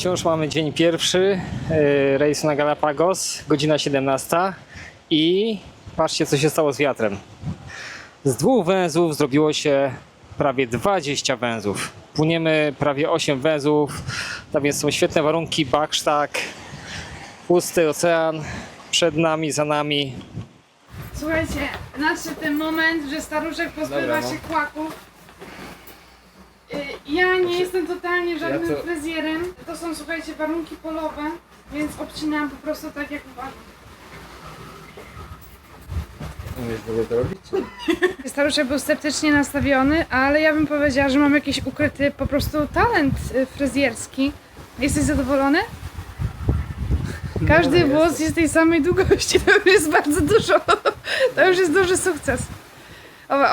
Wciąż mamy dzień pierwszy rejsu na Galapagos, godzina 17 i patrzcie, co się stało z wiatrem. Z 2 węzłów zrobiło się prawie 20 węzłów. Płyniemy prawie 8 węzłów, tam jest, są świetne warunki, baksztak, pusty ocean, przed nami, za nami. Słuchajcie, nadszedł ten moment, że staruszek pozbywa się kłaków. Ja nie jestem totalnie żadnym fryzjerem. To są, słuchajcie, warunki polowe, więc obcinam po prostu tak jak uważam. Umiesz w ogóle to robić? Staruszek był sceptycznie nastawiony, ale ja bym powiedziała, że mam jakiś ukryty po prostu talent fryzjerski. Jesteś zadowolony? Każdy włos jest tej samej długości, to już jest bardzo dużo. To już jest duży sukces.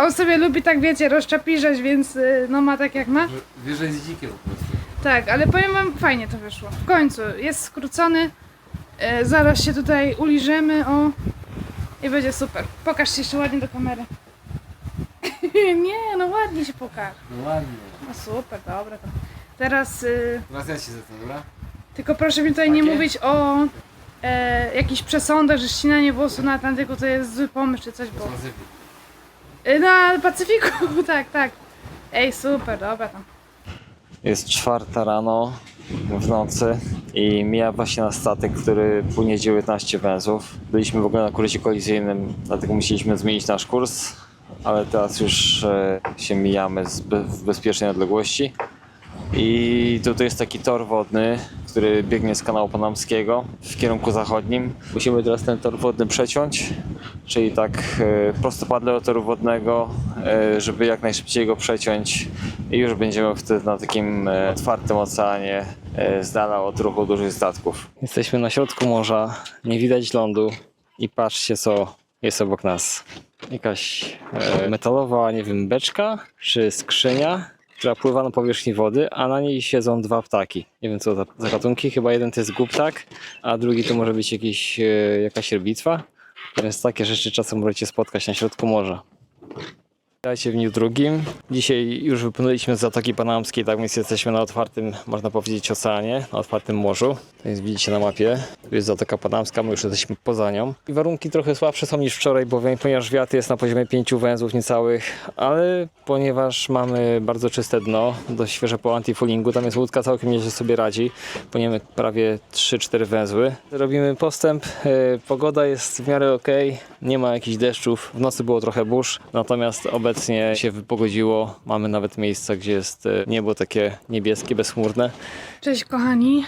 On sobie lubi, tak wiecie, rozczapiżać, więc no ma tak jak ma. Wiesz, że jest dzikie po prostu. Tak, ale powiem wam, fajnie to wyszło. W końcu jest skrócony. Zaraz się tutaj uliżemy, o. I będzie super. Pokaż się jeszcze ładnie do kamery. Nie, no ładnie się pokaż. No ładnie. No super, dobra to. Teraz, Teraz ja się za to, dobra? tylko proszę mi tutaj nie mówić o jakichś przesądach, że ścinanie włosu na Atlantyku to jest zły pomysł czy coś, bo... Na Pacyfiku, tak, tak. Ej, super, dobra tam. Jest 4 rano w nocy i mija właśnie nasz statek, który płynie 19 węzłów. Byliśmy w ogóle na kursie kolizyjnym, dlatego musieliśmy zmienić nasz kurs, ale teraz już się mijamy w bezpiecznej odległości. I tutaj jest taki tor wodny, który biegnie z kanału panamskiego w kierunku zachodnim. Musimy teraz ten tor wodny przeciąć, czyli tak prostopadle do toru wodnego, żeby jak najszybciej go przeciąć i już będziemy wtedy na takim otwartym oceanie, z dala od ruchu dużych statków. Jesteśmy na środku morza, nie widać lądu i patrzcie, co jest obok nas. Jakaś metalowa, nie wiem, beczka czy skrzynia, która pływa na powierzchni wody, a na niej siedzą 2 ptaki. Nie wiem co za gatunki, chyba jeden to jest głuptak, a drugi to może być jakaś rybitwa. Więc takie rzeczy czasem możecie spotkać na środku morza. Witajcie w dniu drugim. Dzisiaj już wypłynęliśmy z Zatoki Panamskiej, tak więc jesteśmy na otwartym, można powiedzieć, oceanie, na otwartym morzu. To jest, widzicie na mapie, tu jest Zatoka Panamska, my już jesteśmy poza nią. I warunki trochę słabsze są niż wczoraj, ponieważ wiatr jest na poziomie 5 węzłów niecałych, ale ponieważ mamy bardzo czyste dno, dość świeże po antifoulingu, tam jest łódka, całkiem nieźle sobie radzi. Płyniemy prawie 3-4 węzły. Robimy postęp, pogoda jest w miarę ok, nie ma jakichś deszczów, w nocy było trochę burz, natomiast obecnie się wypogodziło, mamy nawet miejsca, gdzie jest niebo takie niebieskie, bezchmurne. Cześć kochani,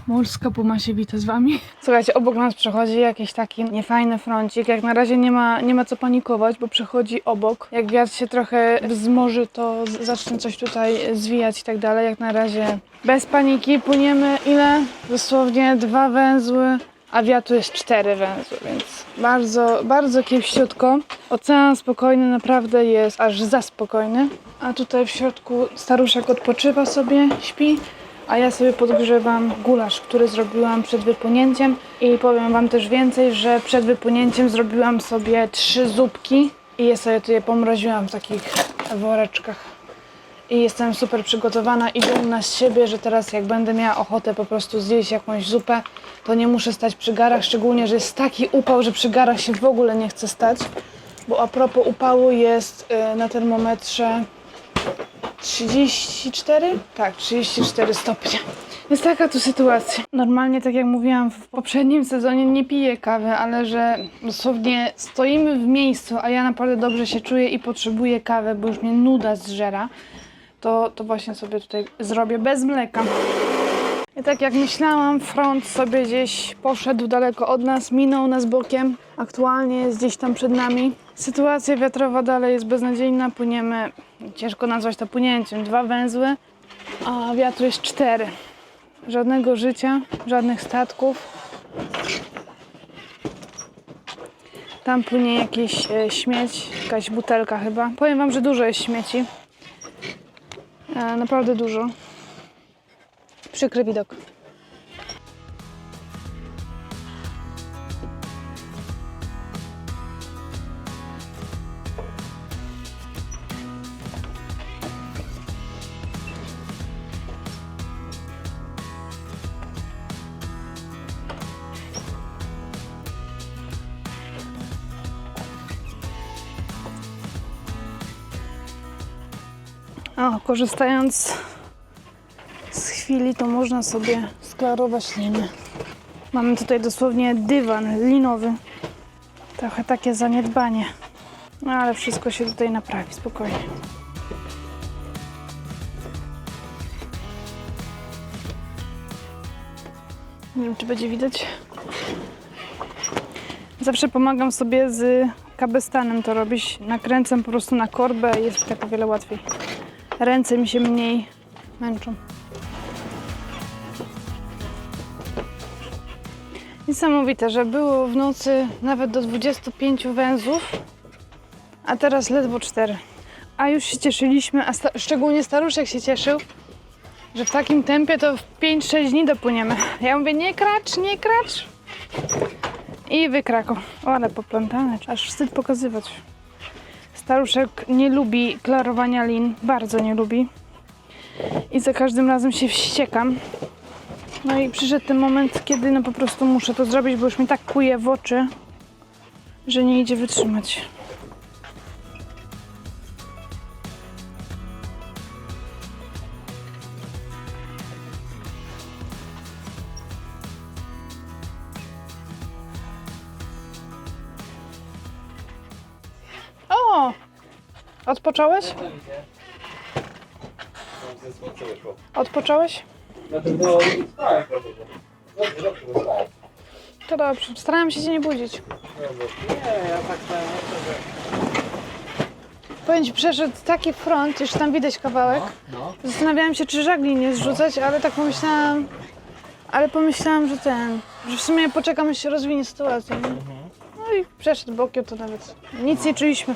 Morska Puma się wita z wami. Słuchajcie, obok nas przechodzi jakiś taki niefajny froncik. Jak na razie nie ma co panikować, bo przechodzi obok. Jak wiatr się trochę wzmoży, to zacznie coś tutaj zwijać i tak dalej. Jak na razie bez paniki. Płyniemy ile? Dosłownie 2 węzły, a wiatru jest 4 węzły, więc bardzo, bardzo kiepściutko. Ocean spokojny naprawdę jest aż za spokojny. A tutaj w środku staruszek odpoczywa sobie, śpi. A ja sobie podgrzewam gulasz, który zrobiłam przed wypłynięciem i powiem wam też więcej, że przed wypłynięciem zrobiłam sobie 3 zupki i je sobie tu pomroziłam w takich woreczkach. I jestem super przygotowana i dumna z siebie, że teraz jak będę miała ochotę po prostu zjeść jakąś zupę, to nie muszę stać przy garach, szczególnie, że jest taki upał, że przy garach się w ogóle nie chce stać. Bo a propos upału jest na termometrze 34? Tak, 34 stopnie. Jest taka tu sytuacja. Normalnie, tak jak mówiłam w poprzednim sezonie, nie piję kawy, ale że dosłownie stoimy w miejscu, a ja naprawdę dobrze się czuję i potrzebuję kawy, bo już mnie nuda zżera, to właśnie sobie tutaj zrobię bez mleka. I tak jak myślałam, front sobie gdzieś poszedł daleko od nas, minął nas bokiem. Aktualnie jest gdzieś tam przed nami. Sytuacja wiatrowa dalej jest beznadziejna, płyniemy, ciężko nazwać to płynięciem, 2 węzły, a wiatru jest 4. Żadnego życia, żadnych statków. Tam płynie jakiś śmieć, jakaś butelka chyba. Powiem wam, że dużo jest śmieci. Naprawdę dużo. Przykry widok. O, korzystając z chwili, to można sobie sklarować liny. Mamy tutaj dosłownie dywan linowy. Trochę takie zaniedbanie. No ale wszystko się tutaj naprawi, spokojnie. Nie wiem, czy będzie widać. Zawsze pomagam sobie z kabestanem to robić. Nakręcam po prostu na korbę i jest tak o wiele łatwiej. Ręce mi się mniej męczą. Niesamowite, że było w nocy nawet do 25 węzłów, a teraz ledwo 4. A już się cieszyliśmy, a szczególnie staruszek się cieszył, że w takim tempie to w 5-6 dni dopłyniemy. Ja mówię, nie kracz, nie kracz. I wykrakał. O, ale poplątane, aż wstyd pokazywać. Staruszek nie lubi klarowania lin, bardzo nie lubi. I za każdym razem się wściekam. No i przyszedł ten moment, kiedy no po prostu muszę to zrobić, bo już mi tak kuje w oczy, że nie idzie wytrzymać. O! Odpocząłeś? Odpocząłeś? To dobrze. Starałam się cię nie budzić. Nie, ja tak Powiem ci, przeszedł taki front, już tam widać kawałek. Zastanawiałam się, czy żagli nie zrzucać, ale tak pomyślałam... Ale pomyślałam, że w sumie poczekam, aż się rozwinie sytuacja. Nie? No i przeszedł bokiem, to nawet nic nie czuliśmy.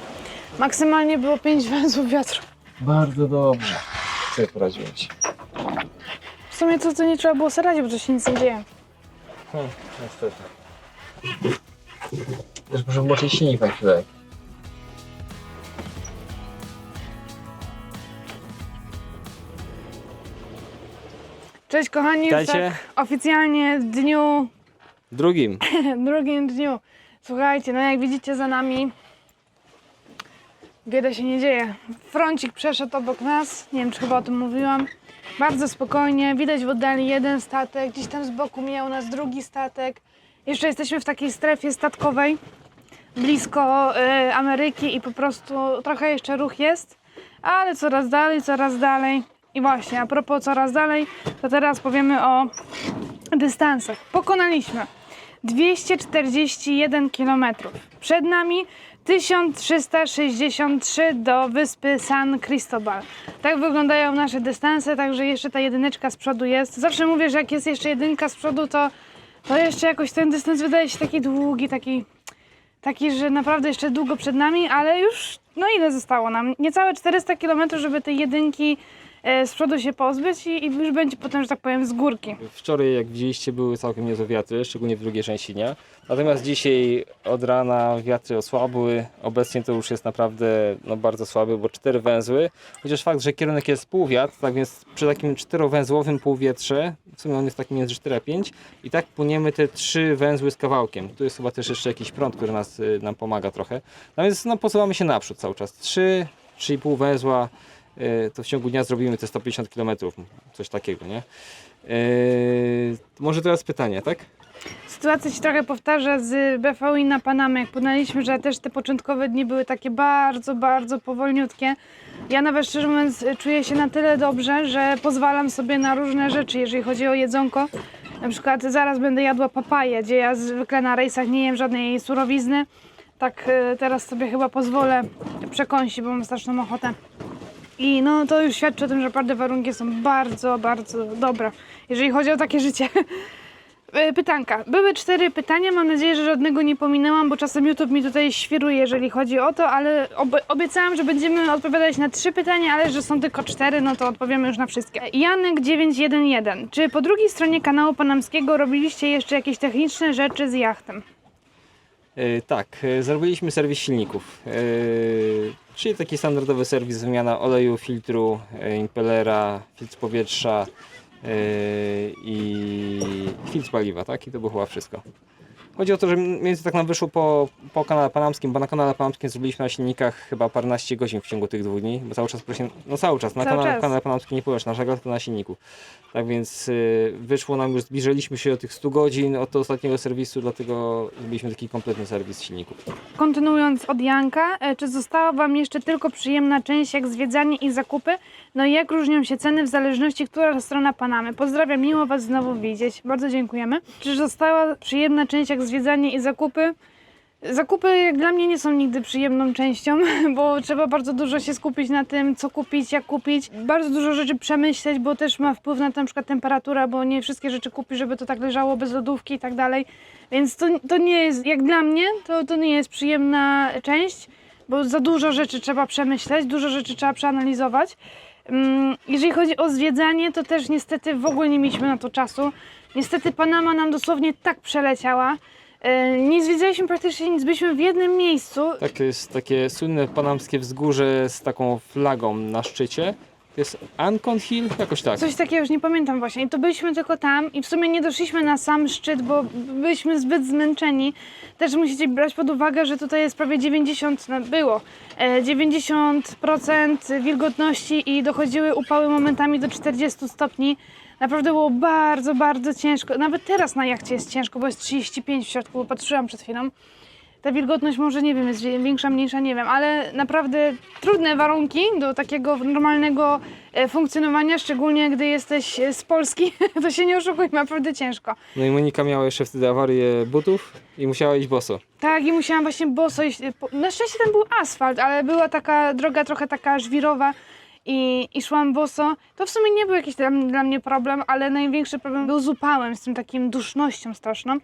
Maksymalnie było 5 węzłów wiatru. Bardzo dobrze. Co poradziłem ci? W sumie to nie trzeba było sobie radzić, bo to się nic nie dzieje. Niestety. Też muszę włączyć silnik na chwilę. Cześć kochani, już Witajcie. tak oficjalnie w dniu, Drugim. drugim dniu. Słuchajcie, no jak widzicie za nami wiele się nie dzieje. Froncik przeszedł obok nas, nie wiem czy chyba o tym mówiłam. Bardzo spokojnie, widać w oddali jeden statek, gdzieś tam z boku mijał nas drugi statek. Jeszcze jesteśmy w takiej strefie statkowej, blisko Ameryki i po prostu trochę jeszcze ruch jest, ale coraz dalej, coraz dalej. I właśnie, a propos coraz dalej, to teraz powiemy o dystansach. Pokonaliśmy 241 km. Przed nami 1363 do wyspy San Cristobal. Tak wyglądają nasze dystanse, także jeszcze ta jedyneczka z przodu jest. Zawsze mówię, że jak jest jeszcze jedynka z przodu, to jeszcze jakoś ten dystans wydaje się taki długi, taki, że naprawdę jeszcze długo przed nami, ale już, no ile zostało nam? Niecałe 400 km, żeby tej jedynki z przodu się pozbyć i już będzie potem, że tak powiem, z górki. Wczoraj, jak widzieliście, były całkiem niezłe wiatry, szczególnie w drugiej części dnia. Natomiast dzisiaj od rana wiatry osłabły. Obecnie to już jest naprawdę bardzo słaby, bo 4 węzły. Chociaż fakt, że kierunek jest półwiatr, tak więc przy takim 4-węzłowym półwietrze, w sumie on jest taki między 4 a 5, i tak płyniemy te 3 węzły z kawałkiem. Tu jest chyba też jeszcze jakiś prąd, który nam pomaga trochę. No więc posuwamy się naprzód cały czas. 3,5 węzła. To w ciągu dnia zrobimy te 150 km, coś takiego, nie? Może teraz pytanie, tak? Sytuacja się trochę powtarza z BVI na Panamę, jak poznaliśmy, że też te początkowe dni były takie bardzo, bardzo powolniutkie. Ja nawet szczerze mówiąc czuję się na tyle dobrze, że pozwalam sobie na różne rzeczy, jeżeli chodzi o jedzonko. Na przykład zaraz będę jadła papaję, gdzie ja zwykle na rejsach nie jem żadnej surowizny. Tak teraz sobie chyba pozwolę przekąsić, bo mam straszną ochotę. I no to już świadczy o tym, że naprawdę warunki są bardzo, bardzo dobre, jeżeli chodzi o takie życie. Pytanka. Były 4 pytania, mam nadzieję, że żadnego nie pominęłam, bo czasem YouTube mi tutaj świruje, jeżeli chodzi o to, ale obiecałam, że będziemy odpowiadać na 3 pytania, ale że są tylko 4, no to odpowiemy już na wszystkie. Janek 911. Czy po drugiej stronie kanału panamskiego robiliście jeszcze jakieś techniczne rzeczy z jachtem? Tak, zrobiliśmy serwis silników. Czyli taki standardowy serwis, wymiana oleju, filtru, impelera, filtr powietrza i filtr paliwa, tak? I to było chyba wszystko. Chodzi o to, że mniej więcej tak nam wyszło po kanale panamskim, bo na kanale panamskim zrobiliśmy na silnikach chyba paręnaście godzin w ciągu tych 2 dni, bo cały czas, cały czas, Cały czas. kanale panamskim nie pływasz na żaglach, tylko na silniku. Tak więc wyszło nam, już zbliżyliśmy się do tych 100 godzin od ostatniego serwisu, dlatego zrobiliśmy taki kompletny serwis silników. Kontynuując od Janka, czy została Wam jeszcze tylko przyjemna część jak zwiedzanie i zakupy? No i jak różnią się ceny w zależności, która strona Panamy? Pozdrawiam, miło Was znowu widzieć. Bardzo dziękujemy. Czy została przyjemna część jak zwiedzanie i zakupy? Zakupy jak dla mnie nie są nigdy przyjemną częścią, bo trzeba bardzo dużo się skupić na tym, co kupić, jak kupić. Bardzo dużo rzeczy przemyśleć, bo też ma wpływ na przykład temperatura, bo nie wszystkie rzeczy kupisz, żeby to tak leżało bez lodówki i tak dalej. Więc to nie jest, jak dla mnie, to nie jest przyjemna część, bo za dużo rzeczy trzeba przemyśleć, dużo rzeczy trzeba przeanalizować. Jeżeli chodzi o zwiedzanie, to też niestety w ogóle nie mieliśmy na to czasu. Niestety Panama nam dosłownie tak przeleciała. Nie zwiedzaliśmy praktycznie nic, byliśmy w jednym miejscu. Tak, to jest takie słynne panamskie wzgórze z taką flagą na szczycie. To jest Ancon Hill, jakoś tak. Coś takiego, już nie pamiętam właśnie. I to byliśmy tylko tam i w sumie nie doszliśmy na sam szczyt, bo byliśmy zbyt zmęczeni. Też musicie brać pod uwagę, że tutaj jest prawie 90% wilgotności i dochodziły upały momentami do 40 stopni. Naprawdę było bardzo, bardzo ciężko. Nawet teraz na jachcie jest ciężko, bo jest 35 w środku, bo patrzyłam przed chwilą. Ta wilgotność może, nie wiem, jest większa, mniejsza, nie wiem, ale naprawdę trudne warunki do takiego normalnego funkcjonowania, szczególnie gdy jesteś z Polski, to się nie oszukujmy, naprawdę ciężko. No i Monika miała jeszcze wtedy awarię butów i musiała iść boso. Tak, i musiałam właśnie boso iść. Na szczęście tam był asfalt, ale była taka droga trochę taka żwirowa i szłam boso. To w sumie nie był jakiś dla mnie problem, ale największy problem był z upałem, z tym takim dusznością straszną.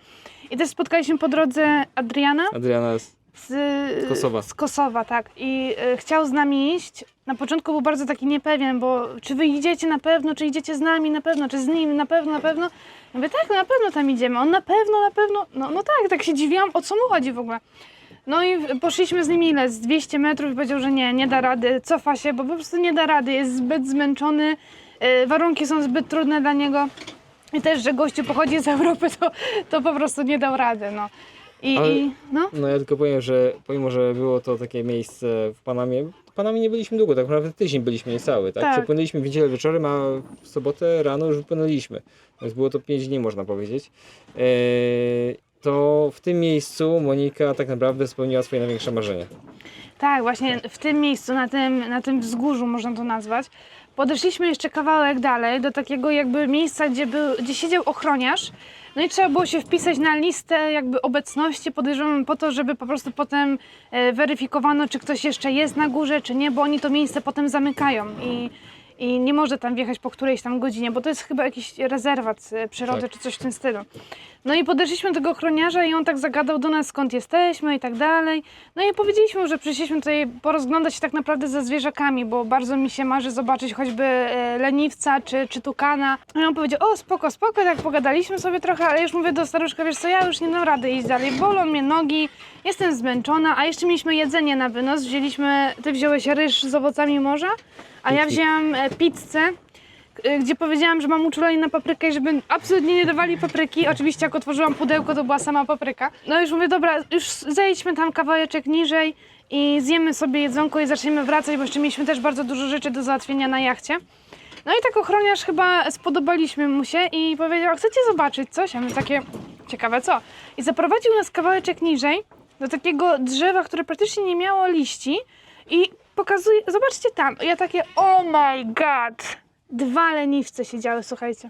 I też spotkaliśmy po drodze Adriana. Adriana jest Z Kosowa. Z Kosowa, tak. I chciał z nami iść. Na początku był bardzo taki niepewien, bo czy wy idziecie na pewno, czy idziecie z nami na pewno, czy z nim na pewno, na pewno. Ja mówię, tak, no na pewno tam idziemy. On na pewno. No tak się dziwiłam, o co mu chodzi w ogóle. No i poszliśmy z nim ile? Z 200 metrów i powiedział, że nie da rady, cofa się, bo po prostu nie da rady, jest zbyt zmęczony, warunki są zbyt trudne dla niego. I też, że gościu pochodzi z Europy, to po prostu nie dał rady, no. No ja tylko powiem, że pomimo, że było to takie miejsce w Panamie nie byliśmy długo, tak naprawdę tydzień byliśmy niecały, tak? Tak. Przepłynęliśmy w niedzielę wieczorem, a w sobotę rano już wypłynęliśmy, więc było to 5 dni, można powiedzieć. To w tym miejscu Monika tak naprawdę spełniła swoje największe marzenie. Tak, właśnie w tym miejscu, na tym wzgórzu można to nazwać. Podeszliśmy jeszcze kawałek dalej do takiego jakby miejsca, gdzie siedział ochroniarz. No i trzeba było się wpisać na listę jakby obecności, podejrzewam po to, żeby po prostu potem weryfikowano, czy ktoś jeszcze jest na górze, czy nie, bo oni to miejsce potem zamykają i nie może tam wjechać po którejś tam godzinie, bo to jest chyba jakiś rezerwat przyrody, Tak. czy coś w tym stylu. No i podeszliśmy do tego ochroniarza i on tak zagadał do nas, skąd jesteśmy i tak dalej. No i powiedzieliśmy, że przyszliśmy tutaj porozglądać się tak naprawdę ze zwierzakami, bo bardzo mi się marzy zobaczyć choćby leniwca czy tukana. No i on powiedział, o spoko, tak pogadaliśmy sobie trochę, ale już mówię do staruszka, wiesz co, ja już nie dam rady iść dalej, bolą mnie nogi, jestem zmęczona, a jeszcze mieliśmy jedzenie na wynos, ty wziąłeś ryż z owocami morza, a ja wzięłam pizzę, gdzie powiedziałam, że mam uczulenie na paprykę i żeby absolutnie nie dawali papryki. Oczywiście jak otworzyłam pudełko, to była sama papryka. No już mówię, dobra, już zejdźmy tam kawałeczek niżej i zjemy sobie jedzonko i zaczniemy wracać, bo jeszcze mieliśmy też bardzo dużo rzeczy do załatwienia na jachcie. No i tak ochroniarz chyba spodobaliśmy mu się i powiedział, chcecie zobaczyć coś? A my takie, ciekawe co? I zaprowadził nas kawałeczek niżej do takiego drzewa, które praktycznie nie miało liści i pokazuje, zobaczcie tam. Ja takie, oh my god! 2 leniwce siedziały, słuchajcie.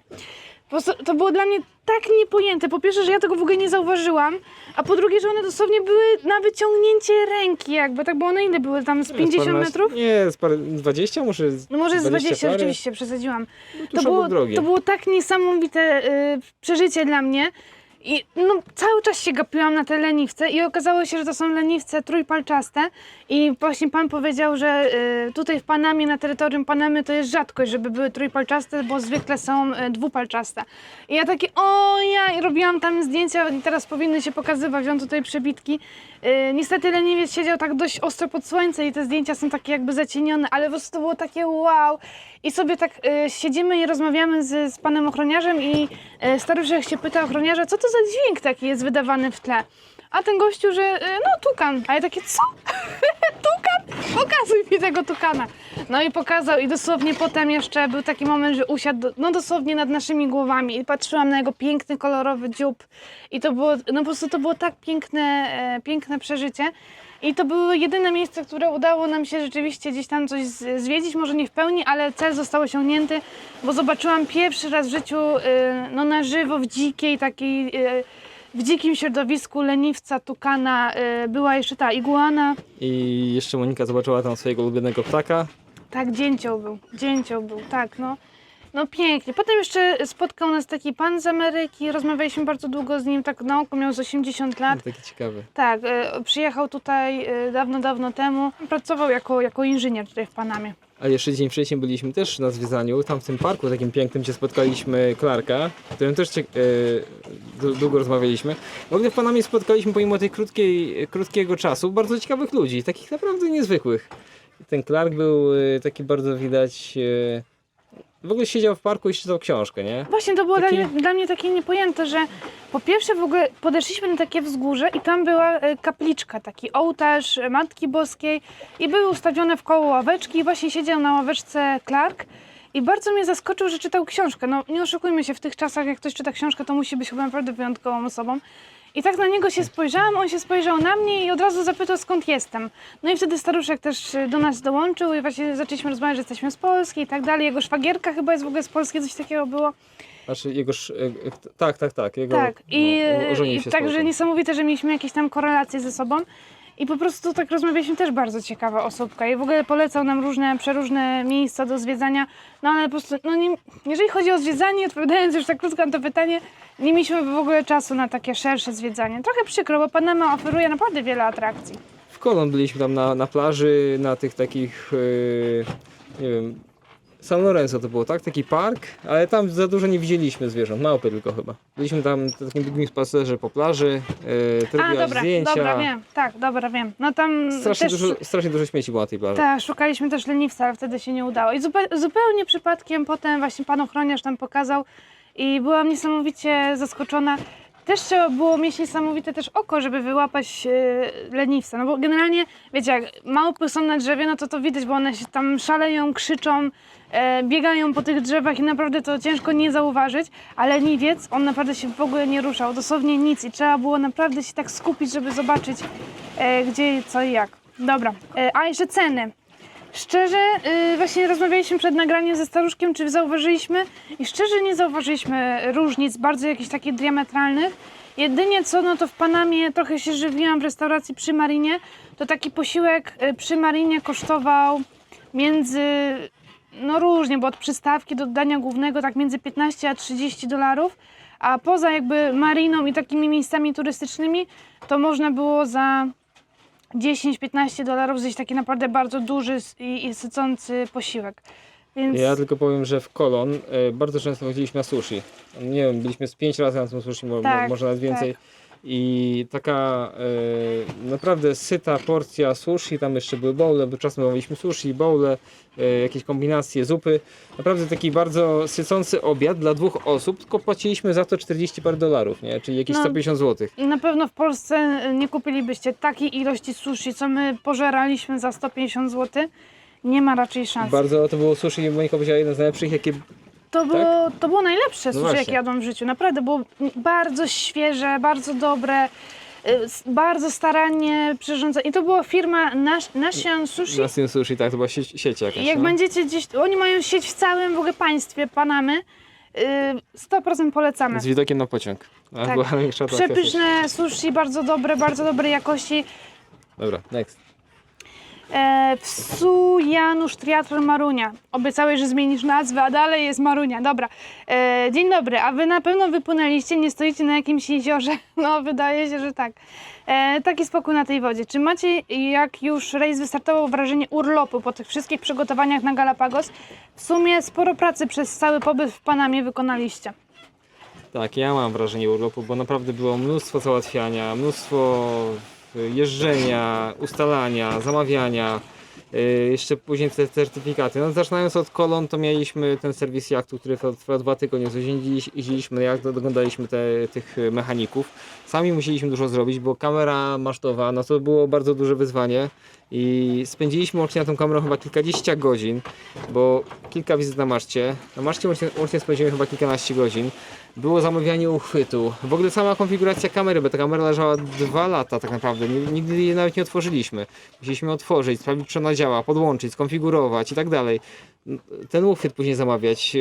Po prostu to było dla mnie tak niepojęte. Po pierwsze, że ja tego w ogóle nie zauważyłam, a po drugie, że one dosłownie były na wyciągnięcie ręki jakby. Tak, bo one ile były tam? Z 50 metrów? Nie, z 20 może. No może z 20 parę. rzeczywiście, przesadziłam. Tuż obok drogi. To było tak niesamowite przeżycie dla mnie. I no, cały czas się gapiłam na te leniwce i okazało się, że to są leniwce trójpalczaste i właśnie pan powiedział, że tutaj w Panamie, na terytorium Panamy to jest rzadkość, żeby były trójpalczaste, bo zwykle są dwupalczaste. I ja takie, i robiłam tam zdjęcia i teraz powinny się pokazywać, on tutaj przebitki. Niestety leniwiec siedział tak dość ostro pod słońce i te zdjęcia są takie jakby zacienione, ale po prostu to było takie wow. I sobie tak siedzimy i rozmawiamy z panem ochroniarzem i staruszek się pyta ochroniarza, co to za dźwięk taki jest wydawany w tle? A ten gościu, że no tukan. A ja takie, co? Tukan? Pokazuj mi tego tukana. No i pokazał i dosłownie potem jeszcze był taki moment, że usiadł no dosłownie nad naszymi głowami i patrzyłam na jego piękny, kolorowy dziób i to było, no po prostu to było tak piękne przeżycie. I to były jedyne miejsce, które udało nam się rzeczywiście gdzieś tam coś zwiedzić, może nie w pełni, ale cel został osiągnięty, bo zobaczyłam pierwszy raz w życiu no na żywo, w dzikiej takiej, w dzikim środowisku leniwca, tukana, była jeszcze ta iguana. I jeszcze Monika zobaczyła tam swojego ulubionego ptaka. Tak, dzięcioł był, tak, no. No pięknie. Potem jeszcze spotkał nas taki pan z Ameryki, rozmawialiśmy bardzo długo z nim, tak na oko miał z 80 lat. Taki ciekawy. Tak, przyjechał tutaj dawno temu, pracował jako inżynier tutaj w Panamie. A jeszcze dzień wcześniej byliśmy też na zwiedzaniu, tam w tym parku takim pięknym, gdzie spotkaliśmy Clarka, z którym też długo rozmawialiśmy. W ogóle w Panamie spotkaliśmy pomimo tej krótkiego czasu bardzo ciekawych ludzi, takich naprawdę niezwykłych. Ten Clark był taki bardzo widać, w ogóle siedział w parku i czytał książkę, nie? Właśnie to było Taki- dla mnie takie niepojęte, że po pierwsze w ogóle podeszliśmy na takie wzgórze i tam była kapliczka, taki ołtarz Matki Boskiej i były ustawione w koło ławeczki i właśnie siedział na ławeczce Clark i bardzo mnie zaskoczył, że czytał książkę. No nie oszukujmy się, w tych czasach jak ktoś czyta książkę, to musi być chyba naprawdę wyjątkową osobą. I tak na niego się spojrzałam, on się spojrzał na mnie i od razu zapytał, skąd jestem. No i wtedy staruszek też do nas dołączył i właśnie zaczęliśmy rozmawiać, że jesteśmy z Polski i tak dalej. Jego szwagierka chyba jest w ogóle z Polski, coś takiego było. Znaczy jego, tak, jego, Tak, i ożenił się z także Polką. niesamowite, że mieliśmy jakieś tam korelacje ze sobą. I po prostu tak rozmawialiśmy, też bardzo ciekawa osóbka i w ogóle polecał nam przeróżne miejsca do zwiedzania, no ale po prostu, no nie, jeżeli chodzi o zwiedzanie, odpowiadając już tak krótko na to pytanie, nie mieliśmy w ogóle czasu na takie szersze zwiedzanie. Trochę przykro, bo Panama oferuje naprawdę wiele atrakcji. W Colon byliśmy tam na plaży, na tych takich, nie wiem, San Lorenzo to było, tak? Taki park, ale tam za dużo nie widzieliśmy zwierząt, małpy tylko chyba. Byliśmy tam na takim długim spacerze po plaży, A, robiłaś dobra, zdjęcia. dobra, wiem, tak, dobra, wiem. No tam Strasznie dużo śmieci było na tej plaży. Tak, szukaliśmy też leniwca, ale wtedy się nie udało. I zupełnie przypadkiem potem właśnie pan ochroniarz tam pokazał i byłam niesamowicie zaskoczona. Też trzeba było mieć niesamowite też oko, żeby wyłapać leniwca. No bo generalnie, wiecie, jak małpy są na drzewie, no to widać, bo one się tam szaleją, krzyczą, biegają po tych drzewach i naprawdę to ciężko nie zauważyć, a leniwiec, on naprawdę się w ogóle nie ruszał, dosłownie nic i trzeba było naprawdę się tak skupić, żeby zobaczyć gdzie, co i jak. Dobra, a jeszcze ceny. Szczerze, właśnie rozmawialiśmy przed nagraniem ze staruszkiem, czy zauważyliśmy i szczerze nie zauważyliśmy różnic, bardzo jakichś takich diametralnych. Jedynie co, no to w Panamie trochę się żywiłam w restauracji przy Marinie, to taki posiłek przy Marinie kosztował między, no różnie, bo od przystawki do dania głównego tak między 15 a $30, a poza jakby Mariną i takimi miejscami turystycznymi, to można było za $10-15 zjeść taki naprawdę bardzo duży i sycący posiłek. Więc Ja tylko powiem, że w Colon bardzo często chodziliśmy na sushi. Nie wiem, byliśmy z 5 razy na tym sushi, Tak, może nawet więcej. tak. I taka naprawdę syta porcja sushi, tam jeszcze były bowle, bo czasem robiliśmy sushi, bowle, jakieś kombinacje, zupy. Naprawdę taki bardzo sycący obiad dla 2 osób, tylko płaciliśmy za to 40 parę dolarów, nie? Czyli jakieś No. 150 zł. na pewno w Polsce nie kupilibyście takiej ilości sushi, co my pożeraliśmy za 150 zł. Nie ma raczej szans. Bardzo to było sushi, Monika powiedziała, jeden z najlepszych, jakie... To było najlepsze sushi, właśnie. jakie jadłam w życiu. Naprawdę było bardzo świeże, bardzo dobre, bardzo starannie przyrządzone. I to była firma Nation Sushi. Na tym sushi, tak, to była sieć jakaś. I jak no. będziecie gdzieś, oni mają sieć w całym w ogóle państwie Panamy. 100% polecamy. Z widokiem na pociąg. A Tak. była największa atrakcja sushi. Przepyszne sushi, bardzo dobrej jakości. Dobra, next. Wsu Janusz Triathlon Marunia. Obiecałeś, że zmienisz nazwę, a dalej jest Marunia. Dobra. Dzień dobry, a wy na pewno wypłynęliście, nie stoicie na jakimś jeziorze? No, wydaje się, że tak. Taki spokój na tej wodzie. Czy macie, jak już rejs wystartował, wrażenie urlopu po tych wszystkich przygotowaniach na Galapagos? W sumie sporo pracy przez cały pobyt w Panamie wykonaliście. Tak, ja mam wrażenie urlopu, bo naprawdę było mnóstwo załatwiania, mnóstwo jeżdżenia, ustalania, zamawiania Jeszcze później te certyfikaty. No, zaczynając od kolon, to mieliśmy ten serwis jachtu, który trwał 2 tygodnie. Jeździliśmy na jacht, doglądaliśmy tych mechaników. Sami musieliśmy dużo zrobić, bo kamera masztowa, no to było bardzo duże wyzwanie. I spędziliśmy łącznie na tą kamerą chyba kilkadziesiąt godzin, bo kilka wizyt na maszcie. Na maszcie łącznie spędziłem chyba kilkanaście godzin. Było zamawianie uchwytu. W ogóle sama konfiguracja kamery, bo ta kamera leżała 2 lata tak naprawdę. Nigdy jej nawet nie otworzyliśmy. Musieliśmy otworzyć, sprawdzić, czy ona działa, podłączyć, skonfigurować i tak dalej. Ten uchwyt później zamawiać,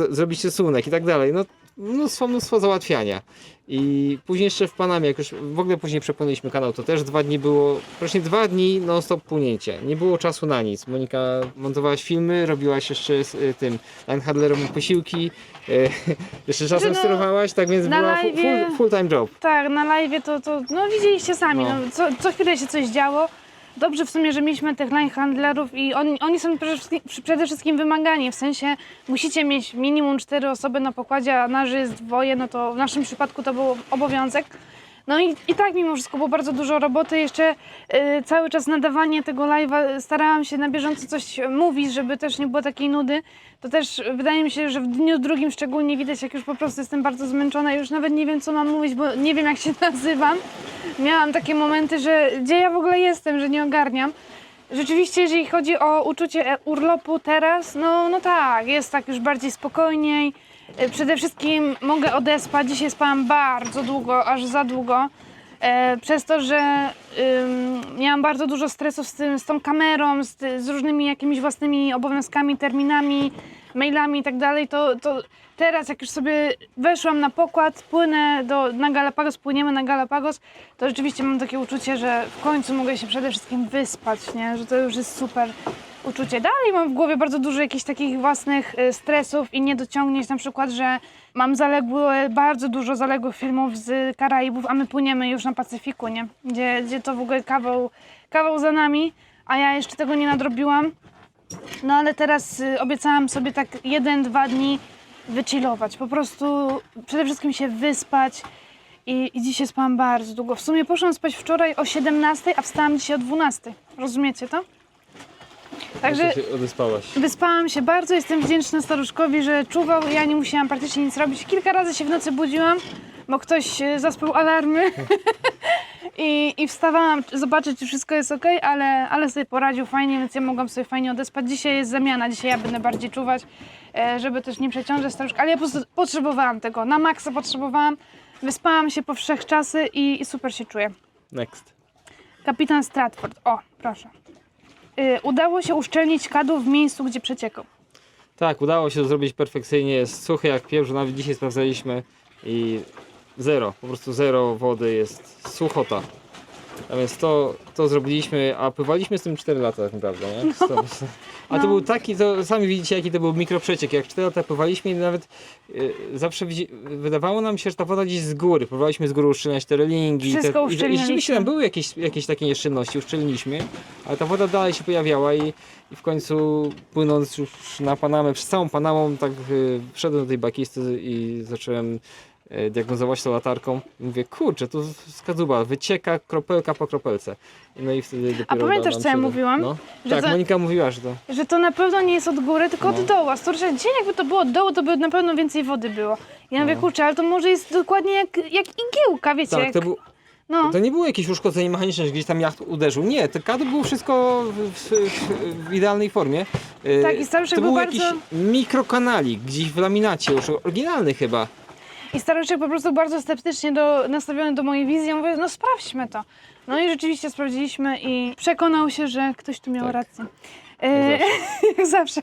zrobić rysunek i tak dalej. No, mnóstwo załatwiania. I później jeszcze w Panamie, jak już w ogóle później przepłynęliśmy kanał, to też 2 dni było, praktycznie 2 dni non-stop płynięcie. Nie było czasu na nic. Monika, montowałaś filmy, robiłaś jeszcze z tym handlerom posiłki, jeszcze czasem no, sterowałaś, tak więc na była live'ie- full-time job. Tak, na live to no widzieliście sami, No. no. Co chwilę się coś działo. Dobrze w sumie, że mieliśmy tych line handlerów i oni są przede wszystkim wymagani, w sensie musicie mieć minimum 4 osoby na pokładzie, a nasz jest 2, no to w naszym przypadku to był obowiązek. No i tak mimo wszystko było bardzo dużo roboty, jeszcze cały czas nadawanie tego live'a, starałam się na bieżąco coś mówić, żeby też nie było takiej nudy. To też wydaje mi się, że w dniu drugim szczególnie widać, jak już po prostu jestem bardzo zmęczona i już nawet nie wiem, co mam mówić, bo nie wiem, jak się nazywam. Miałam takie momenty, że gdzie ja w ogóle jestem, że nie ogarniam. Rzeczywiście, jeżeli chodzi o uczucie urlopu teraz, no tak, jest tak już bardziej spokojniej. Przede wszystkim mogę odespać. Dzisiaj spałam bardzo długo, aż za długo. Przez to, że miałam bardzo dużo stresu z tą kamerą, z różnymi jakimiś własnymi obowiązkami, terminami, mailami i tak dalej, to teraz jak już sobie weszłam na pokład, płynę na Galapagos, płyniemy na Galapagos, to rzeczywiście mam takie uczucie, że w końcu mogę się przede wszystkim wyspać, nie? Że to już jest super uczucie. Dalej mam w głowie bardzo dużo jakichś takich własnych stresów i niedociągnięć, na przykład, że mam bardzo dużo zaległych filmów z Karaibów, a my płyniemy już na Pacyfiku, nie? Gdzie to w ogóle kawał za nami, a ja jeszcze tego nie nadrobiłam. No ale teraz obiecałam sobie tak 1-2 dni wychillować, po prostu przede wszystkim się wyspać i dzisiaj spałam bardzo długo. W sumie poszłam spać wczoraj o 17, a wstałam dzisiaj o 12. Rozumiecie to? Także Jak się odespałaś? wyspałam się bardzo, jestem wdzięczna staruszkowi, że czuwał, ja nie musiałam praktycznie nic robić. Kilka razy się w nocy budziłam, bo ktoś zaspał alarmy i wstawałam zobaczyć, czy wszystko jest ok, ale sobie poradził fajnie, więc ja mogłam sobie fajnie odespać. Dzisiaj jest zamiana, dzisiaj ja będę bardziej czuwać, żeby też nie przeciążać staruszka, ale ja po prostu potrzebowałam tego, na maksa potrzebowałam, wyspałam się po wszechczasy i super się czuję. Next. Kapitan Stratford, o proszę. Udało się uszczelnić kadłub w miejscu, gdzie przeciekał. Tak, udało się to zrobić perfekcyjnie, jest suchy jak pieprz, nawet dzisiaj sprawdzaliśmy i po prostu zero wody, jest suchota. A więc to zrobiliśmy, a pływaliśmy z tym 4 lata tak naprawdę, nie? A to był taki, to sami widzicie jaki to był mikroprzeciek, jak 4 lata pływaliśmy i nawet zawsze wydawało nam się, że ta woda gdzieś z góry, próbowaliśmy z góry uszczelniać te relingi. Wszystko I rzeczywiście uszczelnialiśmy. tam były jakieś takie nieszczelności, uszczelniliśmy, ale ta woda dalej się pojawiała i w końcu płynąc już na Panamę, przez całą Panamą tak wszedłem do tej bakisty i zacząłem diagnozować to latarką. Mówię, kurczę, tu z kadłuba wycieka kropelka po kropelce. No i wtedy dopiero A pamiętasz, nam co ja się mówiłam? No. Że Tak, to- Monika mówiła, że to... Że to na pewno nie jest od góry, tylko od dołu. A stary, gdzie jakby to było od dołu, to by na pewno więcej wody było. Ja mówię, kurczę, ale to może jest dokładnie jak igiełka, wiecie? Tak, jak... to nie było jakieś uszkodzenie mechaniczne, że gdzieś tam jacht uderzył. Nie, to kadłub było wszystko w idealnej formie. Tak, i staruszek to był był bardzo- jakiś mikrokanalik, gdzieś w laminacie, już oryginalny chyba. I staruszek po prostu bardzo sceptycznie nastawiony do mojej wizji. Ja mówię, no sprawdźmy to. No i rzeczywiście sprawdziliśmy i przekonał się, że ktoś tu miał Tak. rację. Jak zawsze.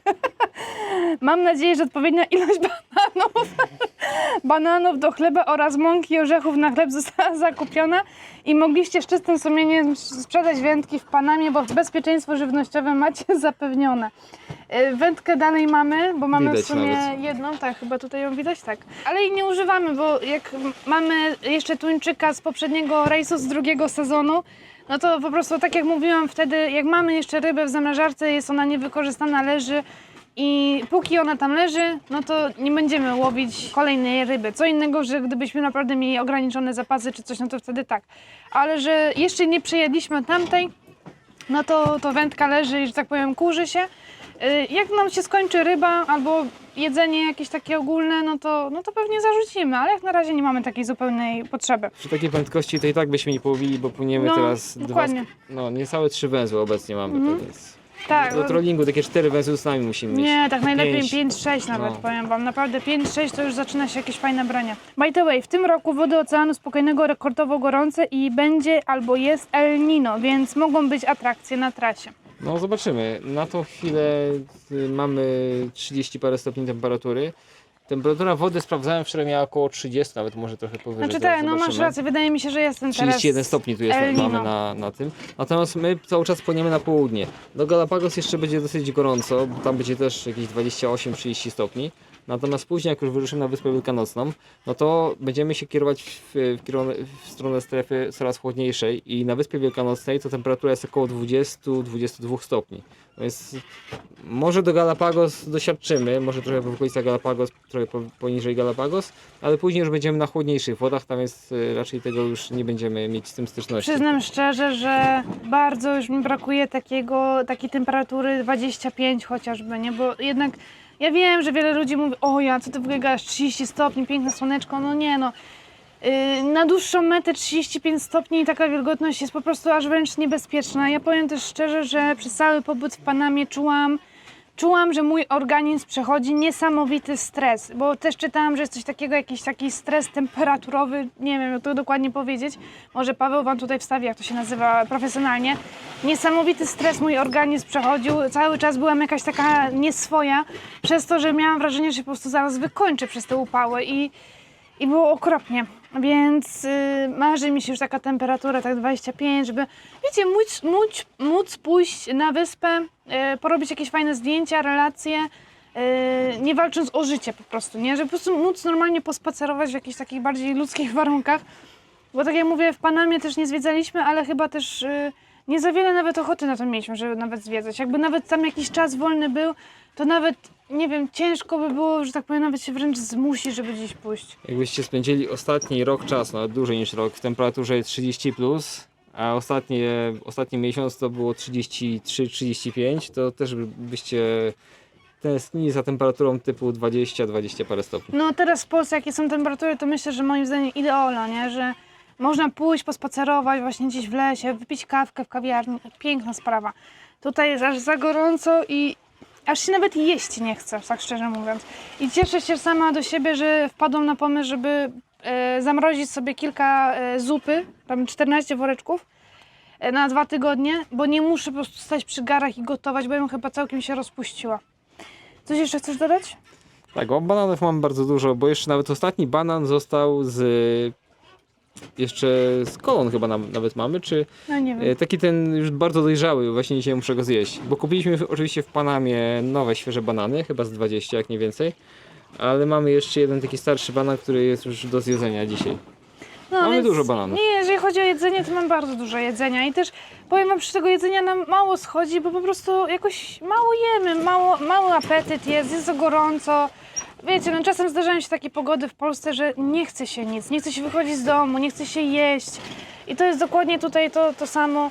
Mam nadzieję, że odpowiednia ilość bananów do chleba oraz mąki i orzechów na chleb została zakupiona i mogliście z czystym sumieniem sprzedać wędki w Panamie, bo bezpieczeństwo żywnościowe macie zapewnione. Wędkę dalej mamy, bo mamy Widać w sumie nawet. jedną, tak, chyba tutaj ją widać, tak. Ale jej nie używamy, bo jak mamy jeszcze tuńczyka z poprzedniego rejsu, z 2. sezonu, no to po prostu tak jak mówiłam wtedy, jak mamy jeszcze rybę w zamrażarce, jest ona niewykorzystana, leży i póki ona tam leży, no to nie będziemy łowić kolejnej ryby. Co innego, że gdybyśmy naprawdę mieli ograniczone zapasy czy coś, no to wtedy tak. Ale że jeszcze nie przejedliśmy tamtej, no to wędka leży i, że tak powiem, kurzy się. Jak nam się skończy ryba albo jedzenie jakieś takie ogólne, no to pewnie zarzucimy, ale jak na razie nie mamy takiej zupełnej potrzeby. Przy takiej prędkości to i tak byśmy nie połowili, bo płyniemy No, teraz dokładnie. niecałe 3 węzły obecnie mamy. To jest... Tak. Do trollingu takie 4 węzły z nami musimy mieć. Nie, tak najlepiej 5. 5-6 nawet, No. powiem wam. Naprawdę 5-6 to już zaczyna się jakieś fajne branie. By the way, w tym roku wody Oceanu Spokojnego rekordowo gorące i będzie albo jest El Nino, więc mogą być atrakcje na trasie. No zobaczymy. Na tą chwilę mamy 30 parę stopni temperatury. Temperatura wody sprawdzałem wczoraj miała około 30, nawet może trochę powyżej. Znaczy Zaraz tak, no masz zobaczymy. rację, wydaje mi się, że jestem teraz 31 stopni tu jest, El mamy Nino. na tym. Natomiast my cały czas płyniemy na południe. Do Galapagos jeszcze będzie dosyć gorąco, bo tam będzie też jakieś 28-30 stopni. Natomiast później, jak już wyruszymy na Wyspę Wielkanocną, no to będziemy się kierować w stronę strefy coraz chłodniejszej i na Wyspie Wielkanocnej to temperatura jest około 20-22 stopni. Więc może do Galapagos doświadczymy, może trochę w okolicach Galapagos, trochę poniżej Galapagos, ale później już będziemy na chłodniejszych wodach, tam jest raczej tego już nie będziemy mieć z tym styczności. Przyznam szczerze, że bardzo już mi brakuje takiej temperatury 25 chociażby, nie? Bo jednak ja wiem, że wiele ludzi mówi, o ja, co ty wygasz, 30 stopni, piękne słoneczko, no nie no. Na dłuższą metę 35 stopni i taka wilgotność jest po prostu aż wręcz niebezpieczna. Ja powiem też szczerze, że przez cały pobyt w Panamie czułam, że mój organizm przechodzi niesamowity stres, bo też czytałam, że jest coś takiego, jakiś taki stres temperaturowy, nie wiem jak to dokładnie powiedzieć, może Paweł wam tutaj wstawi, jak to się nazywa profesjonalnie. Niesamowity stres mój organizm przechodził, cały czas byłam jakaś taka nieswoja, przez to, że miałam wrażenie, że się po prostu zaraz wykończę przez te upały i było okropnie, więc marzy mi się już taka temperatura, tak 25, żeby, wiecie, móc pójść na wyspę, porobić jakieś fajne zdjęcia, relacje, nie walcząc o życie po prostu, nie? Żeby po prostu móc normalnie pospacerować w jakichś takich bardziej ludzkich warunkach, bo tak jak mówię, w Panamie też nie zwiedzaliśmy, ale chyba też nie za wiele nawet ochoty na to mieliśmy, żeby nawet zwiedzać. Jakby nawet tam jakiś czas wolny był, to nawet, nie wiem, ciężko by było, że tak powiem, nawet się wręcz zmusić, żeby gdzieś pójść. Jakbyście spędzili ostatni rok czasu, nawet dłużej niż rok, w temperaturze 30+, a ostatni miesiąc to było 33-35, to też byście tęsknili za temperaturą typu 20 parę stopni. No teraz w Polsce jakie są temperatury, to myślę, że moim zdaniem idealna, nie? Że można pójść, pospacerować właśnie gdzieś w lesie, wypić kawkę w kawiarni. Piękna sprawa. Tutaj jest aż za gorąco i aż się nawet jeść nie chce, tak szczerze mówiąc. I cieszę się sama do siebie, że wpadłam na pomysł, żeby zamrozić sobie kilka zupy, tam 14 woreczków na 2 tygodnie, bo nie muszę po prostu stać przy garach i gotować, bo ja bym chyba całkiem się rozpuściła. Coś jeszcze chcesz dodać? Tak, bo bananów mam bardzo dużo, bo jeszcze nawet ostatni banan został jeszcze z kolon chyba nawet mamy, czy No nie wiem. taki ten już bardzo dojrzały, właśnie dzisiaj muszę go zjeść. Bo kupiliśmy oczywiście w Panamie nowe, świeże banany, chyba z 20 jak nie więcej. Ale mamy jeszcze jeden taki starszy banan, który jest już do zjedzenia dzisiaj. No, Mamy więc dużo bananów. Nie, jeżeli chodzi o jedzenie, to mam bardzo dużo jedzenia i też powiem wam, że tego jedzenia nam mało schodzi, bo po prostu jakoś mało jemy, mały apetyt jest za gorąco. Wiecie, no czasem zdarzają się takie pogody w Polsce, że nie chce się nic, nie chce się wychodzić z domu, nie chce się jeść. I to jest dokładnie tutaj to samo.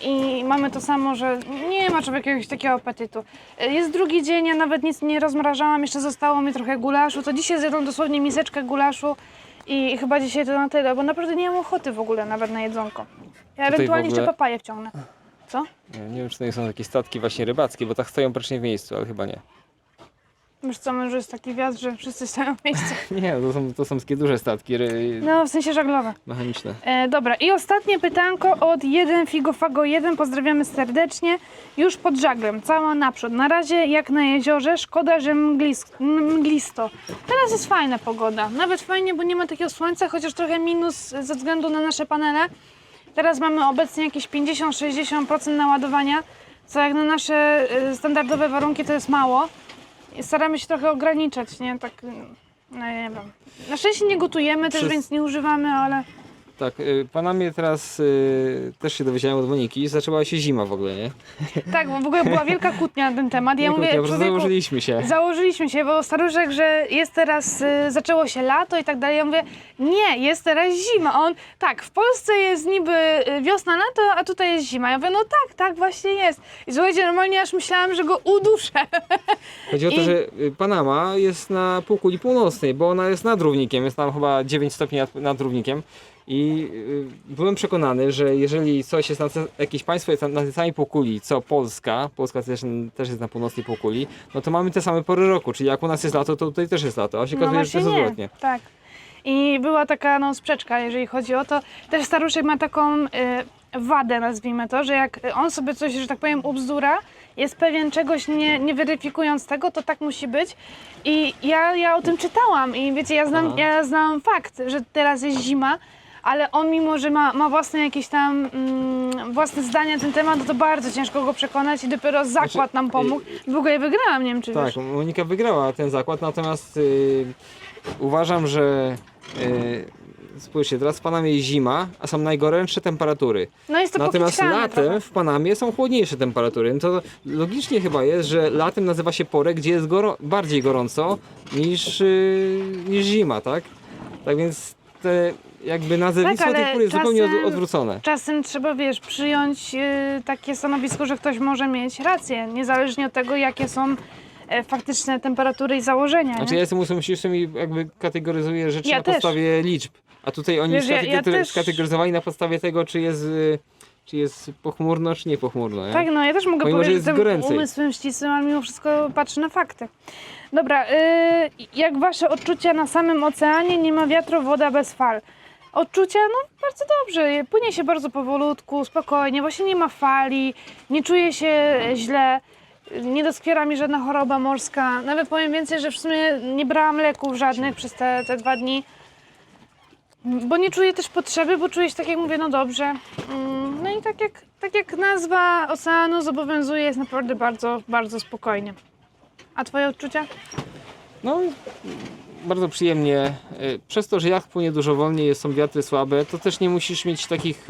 I mamy to samo, że nie ma człowieka jakiegoś takiego apetytu. Jest drugi dzień, ja nawet nic nie rozmrażałam, jeszcze zostało mi trochę gulaszu, to dzisiaj zjadłam dosłownie miseczkę gulaszu i chyba dzisiaj to na tyle, bo naprawdę nie mam ochoty w ogóle nawet na jedzonko. Ja ewentualnie w ogóle- jeszcze papaję wciągnę. Co? Nie wiem, czy to nie są takie statki właśnie rybackie, bo tak stoją praktycznie w miejscu, ale chyba nie. Wiesz co, może jest taki wiatr, że wszyscy stoją w miejscu. Nie, to są takie duże statki No, w sensie żaglowe. mechaniczne. Dobra, i ostatnie pytanko od 1 Figofago 1. Pozdrawiamy serdecznie. Już pod żaglem, cała naprzód. Na razie jak na jeziorze, szkoda, że mglisto. Teraz jest fajna pogoda. Nawet fajnie, bo nie ma takiego słońca, chociaż trochę minus ze względu na nasze panele. Teraz mamy obecnie jakieś 50-60% naładowania, co jak na nasze standardowe warunki to jest mało. I staramy się trochę ograniczać, nie? Tak, no nie wiem. Na szczęście nie gotujemy też, więc nie używamy, ale Tak, w Panamie teraz też się dowiedziałem od Moniki, zaczęła się zima w ogóle, nie? Tak, bo w ogóle była wielka kłótnia na ten temat. Ja mówię, po prostu człowieku, założyliśmy się. bo staruszek, że jest teraz, zaczęło się lato i tak dalej. Ja mówię, nie, jest teraz zima. A on, tak, w Polsce jest niby wiosna, lato, a tutaj jest zima. Ja mówię, no tak właśnie jest. I słuchajcie, normalnie aż myślałam, że go uduszę. Chodzi o to, że Panama jest na półkuli północnej, bo ona jest nad równikiem, jest tam chyba 9 stopni nad równikiem. I byłem przekonany, że jeżeli coś jest jakieś państwo jest na tej samej półkuli, co Polska też jest na północnej półkuli, no to mamy te same pory roku, czyli jak u nas jest lato, to tutaj też jest lato, a się okazuje, że to jest odwrotnie. Tak. I była taka sprzeczka, jeżeli chodzi o to. Też staruszek ma taką wadę, nazwijmy to, że jak on sobie coś, że tak powiem, ubzdura, jest pewien czegoś, nie weryfikując tego, to tak musi być. I ja o tym czytałam i wiecie, ja znam fakt, że teraz jest zima, ale on mimo, że ma własne jakieś tam własne zdania na ten temat, to bardzo ciężko go przekonać i dopiero zakład nam pomógł. W ogóle wygrałam, nie wiem czy tak, wiesz. Monika wygrała ten zakład, natomiast uważam, że spójrzcie, teraz w Panamie jest zima, a są najgorętsze temperatury. No jest to Natomiast pokichane latem trochę. w Panamie są chłodniejsze temperatury. No to logicznie chyba jest, że latem nazywa się porę, gdzie jest bardziej gorąco niż zima, tak? Tak więc te jakby nazewnictwo Tak, ale tej pór jest zupełnie czasem- odwrócone. Czasem trzeba, wiesz, przyjąć takie stanowisko, że ktoś może mieć rację, niezależnie od tego, jakie są faktyczne temperatury i założenia. Znaczy nie? ja jestem ósmyślistą i jakby kategoryzuję rzeczy Ja na też. podstawie liczb. A tutaj oni Wiesz, ja też- skategoryzowali na podstawie tego, czy jest pochmurno, czy nie pochmurno. Nie? Tak, no ja też mogę Pomimo, że powiedzieć, jest że jestem goręcej. umysłem ścisłym, ale mimo wszystko patrzę na fakty. Dobra, jak wasze odczucia na samym oceanie? Nie ma wiatru, woda bez fal. Odczucia? No bardzo dobrze, płynie się bardzo powolutku, spokojnie, właśnie nie ma fali, nie czuję się źle, nie doskwiera mi żadna choroba morska. Nawet powiem więcej, że w sumie nie brałam leków żadnych przez te 2 dni. Bo nie czuję też potrzeby, bo czuję się tak jak mówię, no dobrze. No i tak jak nazwa oceanu zobowiązuje, jest naprawdę bardzo, bardzo spokojnie. A twoje odczucia? No, bardzo przyjemnie. Przez to, że jacht płynie dużo wolniej, są wiatry słabe, to też nie musisz mieć takich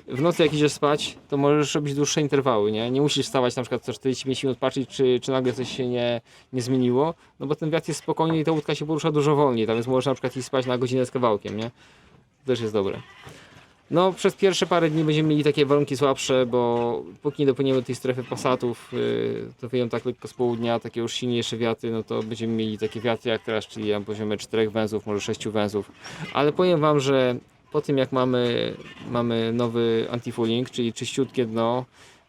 w nocy jak idziesz spać, to możesz robić dłuższe interwały, nie? Nie musisz wstawać na przykład co 45 minut patrzeć, czy nagle coś się nie zmieniło, no bo ten wiatr jest spokojny i ta łódka się porusza dużo wolniej, tak więc możesz na przykład iść spać na godzinę z kawałkiem, nie? To też jest dobre. No, przez pierwsze parę dni będziemy mieli takie warunki słabsze, bo póki nie dopłyniemy do tej strefy pasatów, to wieją tak lekko z południa, takie już silniejsze wiatry, no to będziemy mieli takie wiatry jak teraz, czyli na poziomie 4 węzłów, może 6 węzłów. Ale powiem wam, że po tym jak mamy nowy antifouling, czyli czyściutkie dno,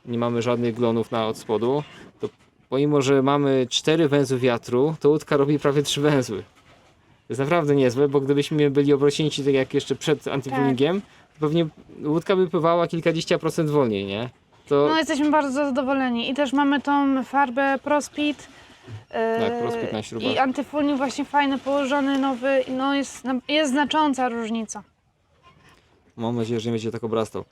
nie mamy żadnych glonów od spodu, to pomimo, że mamy 4 węzły wiatru, to łódka robi prawie 3 węzły. To jest naprawdę niezłe, bo gdybyśmy byli obrośnięci tak jak jeszcze przed antyfoulingiem, pewnie łódka by pływała kilkadziesiąt% wolniej, nie? To... No jesteśmy bardzo zadowoleni i też mamy tą farbę ProSpeed. Tak, ProSpeed na śrubach. I antyfouling właśnie fajny, położony, nowy, no jest znacząca różnica. Mam nadzieję, że nie będzie tak obrastał.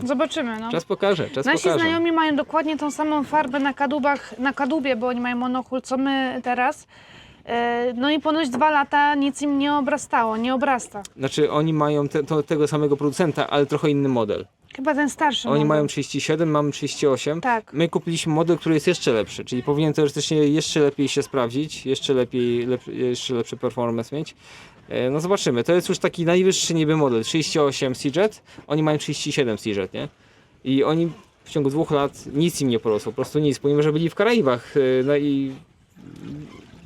Zobaczymy, no. Czas pokaże, Nasi znajomi mają dokładnie tą samą farbę na kadłubach, na kadłubie, bo oni mają monochul, co my teraz. No i ponoć 2 lata nic im nie obrastało, nie obrasta. Znaczy oni mają tego samego producenta, ale trochę inny model. Chyba ten starszy Oni model. mają 37, mamy 38. Tak. My kupiliśmy model, który jest jeszcze lepszy, czyli powinien teoretycznie jeszcze lepiej się sprawdzić, jeszcze lepszy performance mieć. No zobaczymy, to jest już taki najwyższy niby model, 38 Seajet, oni mają 37 Seajet, nie? I oni w ciągu 2 lat nic im nie porosło, po prostu nic, pomimo że byli w Karaibach, no i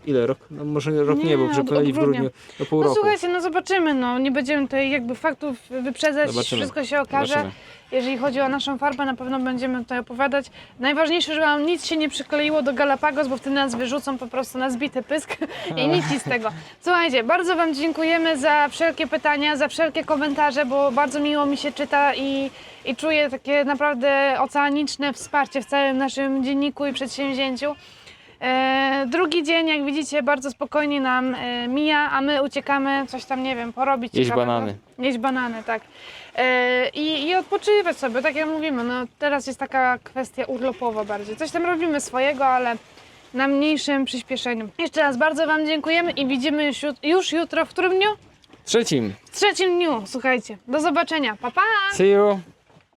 ile? Rok? No może rok nie, bo przepłynęli w grudniu do pół roku. Słuchajcie, no zobaczymy, no nie będziemy tutaj jakby faktów wyprzedzać, Zobaczymy. wszystko się okaże. Zobaczymy. Jeżeli chodzi o naszą farbę, na pewno będziemy tutaj opowiadać. Najważniejsze, żeby wam nic się nie przykleiło do Galapagos, bo wtedy nas wyrzucą po prostu na zbity pysk i nic z tego. Słuchajcie, bardzo wam dziękujemy za wszelkie pytania, za wszelkie komentarze, bo bardzo miło mi się czyta i czuję takie naprawdę oceaniczne wsparcie w całym naszym dzienniku i przedsięwzięciu. Drugi dzień, jak widzicie, bardzo spokojnie nam mija, a my uciekamy coś tam, nie wiem, porobić. Jeść ciekawego. banany. Jeść banany, tak. I odpoczywać sobie, tak jak mówimy, no teraz jest taka kwestia urlopowa bardziej. Coś tam robimy swojego, ale na mniejszym przyspieszeniu. Jeszcze raz bardzo wam dziękujemy i widzimy już jutro, w którym dniu? trzecim. W trzecim dniu, słuchajcie. Do zobaczenia. Pa, pa! See you!